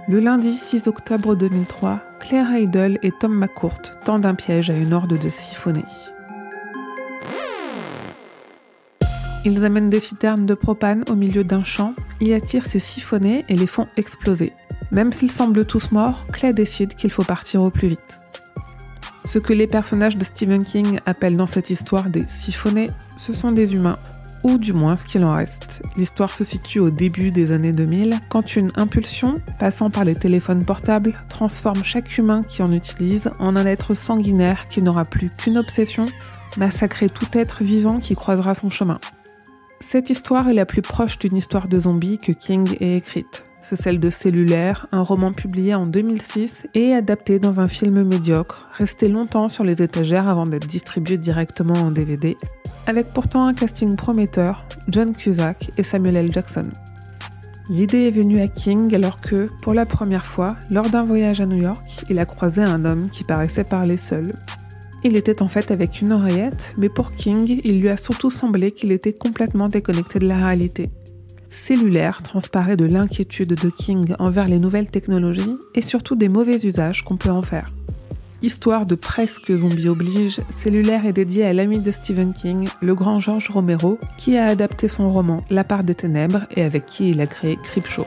Le lundi 6 octobre 2003, Claire Heidel et Tom McCourt tendent un piège à une horde de siphonnés. Ils amènent des citernes de propane au milieu d'un champ, y attirent ces siphonnés et les font exploser. Même s'ils semblent tous morts, Clay décide qu'il faut partir au plus vite. Ce que les personnages de Stephen King appellent dans cette histoire des siphonnés, ce sont des humains, ou du moins ce qu'il en reste. L'histoire se situe au début des années 2000, quand une impulsion, passant par les téléphones portables, transforme chaque humain qui en utilise en un être sanguinaire qui n'aura plus qu'une obsession, massacrer tout être vivant qui croisera son chemin. Cette histoire est la plus proche d'une histoire de zombies que King ait écrite. C'est celle de Cellulaire, un roman publié en 2006 et adapté dans un film médiocre, resté longtemps sur les étagères avant d'être distribué directement en DVD, avec pourtant un casting prometteur, John Cusack et Samuel L. Jackson. L'idée est venue à King alors que, pour la première fois, lors d'un voyage à New York, il a croisé un homme qui paraissait parler seul. Il était en fait avec une oreillette, mais pour King, il lui a surtout semblé qu'il était complètement déconnecté de la réalité. Cellulaire transparaît de l'inquiétude de King envers les nouvelles technologies et surtout des mauvais usages qu'on peut en faire. Histoire de presque zombie oblige, Cellulaire est dédié à l'ami de Stephen King, le grand George Romero, qui a adapté son roman La part des ténèbres et avec qui il a créé Creepshow.